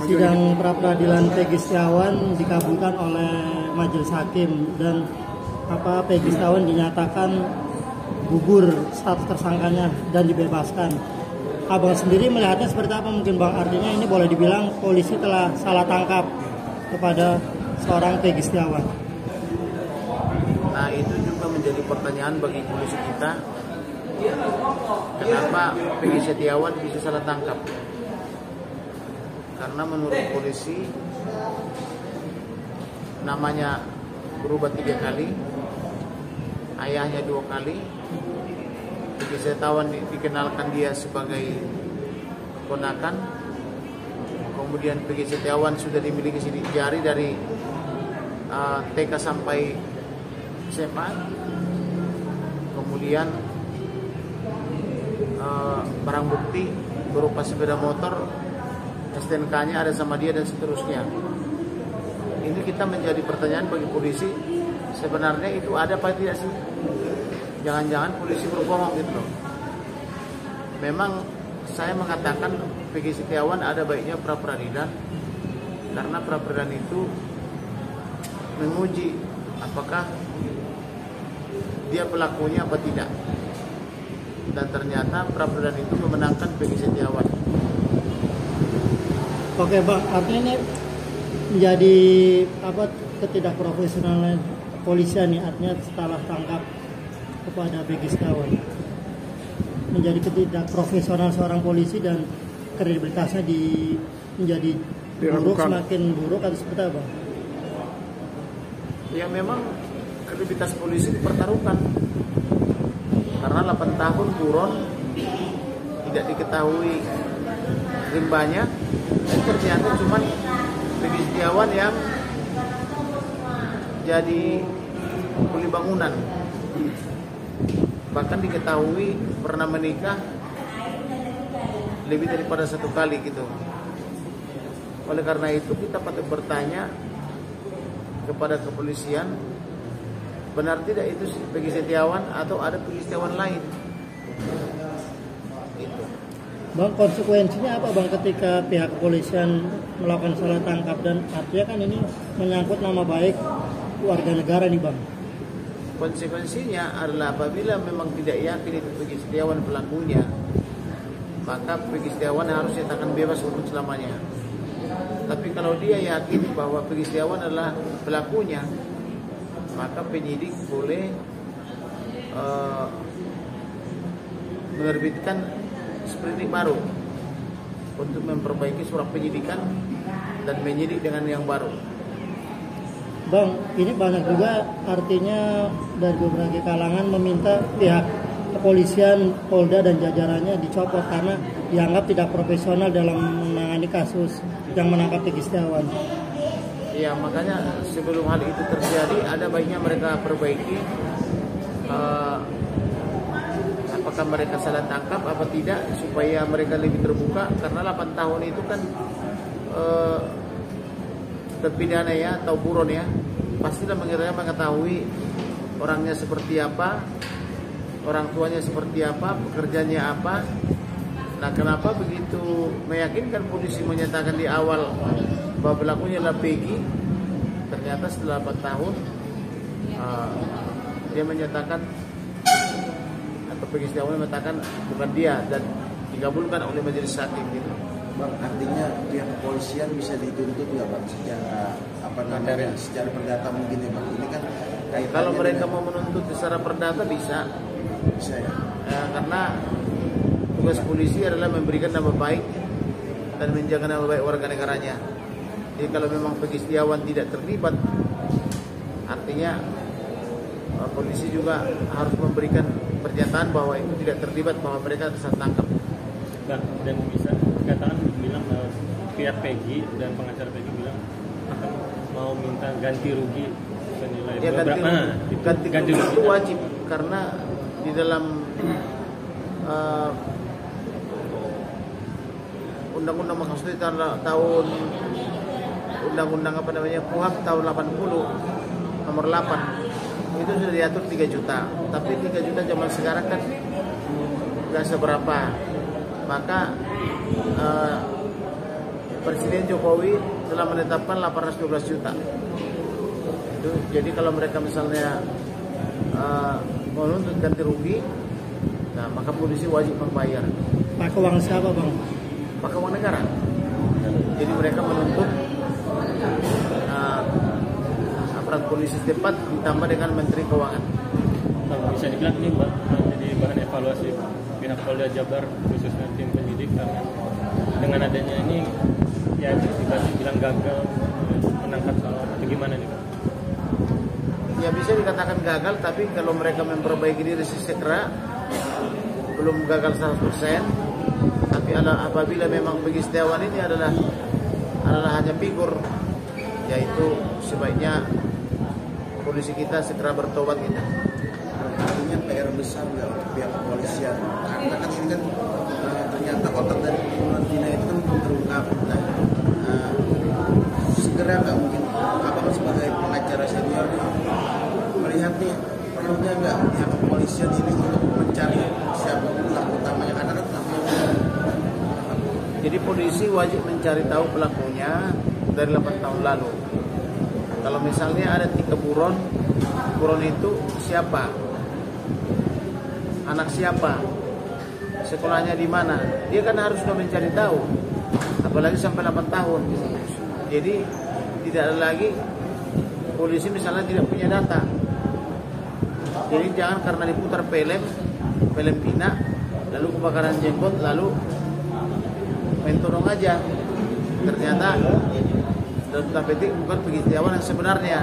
Sidang pra-peradilan Peggy Setiawan dikabulkan oleh majelis hakim dan Peggy Setiawan dinyatakan gugur status tersangkanya dan dibebaskan. Abang sendiri melihatnya seperti apa mungkin Bang? Artinya ini boleh dibilang polisi telah salah tangkap kepada seorang Peggy Setiawan. Nah, itu juga menjadi pertanyaan bagi polisi kita. Kenapa Peggy Setiawan bisa salah tangkap? Karena menurut polisi namanya berubah 3 kali, ayahnya 2 kali. Peggy Setiawan dikenalkan dia sebagai ponakan. Kemudian Peggy Setiawan sudah dimiliki sidik jari dari TK sampai SMA. Kemudian barang bukti berupa sepeda motor, STNK-nya ada sama dia dan seterusnya. Ini kita menjadi pertanyaan bagi polisi, sebenarnya itu ada apa tidak sih? Jangan-jangan polisi berbohong gitu. Memang saya mengatakan Peggy Setiawan ada baiknya pra-peradilan, karena pra-peradilan itu menguji apakah dia pelakunya apa tidak. Dan ternyata pra-peradilan itu memenangkan Peggy Setiawan. Oke Bang, artinya ini menjadi ketidakprofesionalan kepolisian nih, artinya setelah tangkap kepada Peggy Setiawan menjadi ketidakprofesional seorang polisi dan kredibilitasnya menjadi buruk, semakin buruk atau seperti apa? Ya memang kredibilitas polisi dipertaruhkan karena 8 tahun buron tidak diketahui rimbanya. Dan ternyata cuma Peggy Setiawan yang jadi kuli bangunan. Bahkan diketahui pernah menikah lebih daripada 1 kali gitu. Oleh karena itu kita patut bertanya kepada kepolisian, benar tidak itu Peggy Setiawan atau ada Peggy Setiawan lain? Itu. Bang, konsekuensinya apa Bang ketika pihak kepolisian melakukan salah tangkap, dan artinya kan ini menyangkut nama baik warga negara nih Bang? Konsekuensinya adalah apabila memang tidak yakin itu Peggy Setiawan pelakunya, maka Peggy Setiawan harus dinyatakan bebas untuk selamanya. Tapi kalau dia yakin bahwa Peggy Setiawan adalah pelakunya, maka penyidik boleh menerbitkan sprindik baru untuk memperbaiki surat penyidikan dan menyidik dengan yang baru. Bang, ini banyak juga artinya dari berbagai kalangan meminta pihak kepolisian, Polda dan jajarannya dicopot karena dianggap tidak profesional dalam menangani kasus yang menangkap Peggy Setiawan. Iya, makanya sebelum hal itu terjadi ada baiknya mereka perbaiki apakah mereka salah tangkap apa tidak, supaya mereka lebih terbuka. Karena 8 tahun itu kan terpidana ya atau buron ya, pastilah mengetahui orangnya seperti apa, orang tuanya seperti apa, pekerjaannya apa. Nah, kenapa begitu meyakinkan polisi menyatakan di awal bahwa pelakunya adalah Peggy, ternyata setelah 8 tahun dia menyatakan atau Peggy Setiawan mengatakan bukan dia dan dikabulkan oleh majelis hakim gitu. Bang, artinya pihak kepolisian bisa dituntut nggak Bang secara secara perdata mungkin ya Bang? Ini kan kalau mereka mau menuntut secara perdata bisa ya. Karena tugas polisi adalah memberikan nama baik dan menjaga nama baik warga negaranya. Jadi kalau memang Peggy Setiawan tidak terlibat, artinya polisi juga harus memberikan pernyataan bahwa itu tidak terlibat, bahwa mereka salah tangkap. Dan bisa dikatakan bilang pihak Peggy dan pengacara Peggy bilang akan mau minta ganti rugi senilai ya, ganti rugi itu wajib, karena di dalam undang-undang maksudnya tahun undang-undang KUHP tahun 80 nomor 8 itu sudah diatur 3 juta, tapi 3 juta zaman sekarang kan nggak seberapa. Maka Presiden Jokowi telah menetapkan 812 juta. Itu, jadi kalau mereka misalnya menuntut ganti rugi, nah maka polisi wajib membayar. Pakai uang siapa bang? Pakai uang negara. Jadi mereka menuntut aparat polisi setempat ditambah dengan Menteri Keuangan. Bisa dibilang ini Mbak, jadi bahan evaluasi pihak Polda Jabar khususnya tim penyidik karena dengan adanya ini ya dibilang gagal menangkap atau gimana nih Pak? Ya bisa dikatakan gagal, tapi kalau mereka memperbaiki diri segera belum gagal 100%. Tapi apabila memang Peggy Setiawan ini adalah hanya figur, yaitu sebaiknya polisi kita segera bertobat kita. Artinya PR besar nggak untuk pihak kepolisian, karena kan ini kan ternyata otak dari pembunuhan Vina itu kan belum terungkap. Nah, segera nggak mungkin abang sebagai pengacara senior melihat nih perlunya nggak pihak kepolisian ini untuk mencari siapa pelaku utamanya, karena kan pelakunya. Jadi polisi wajib mencari tahu pelakunya dari 8 tahun lalu. Kalau misalnya ada 3 buron itu siapa? Anak siapa? Sekolahnya di mana? Dia kan harus sudah mencari tahu. Apalagi sampai 8 tahun. Jadi tidak ada lagi polisi misalnya tidak punya data. Jadi jangan karena diputar film Vina, lalu kebakaran jenggot, lalu main todong aja. Ternyata dalam tanda petik bukan Peggy Setiawan yang sebenarnya.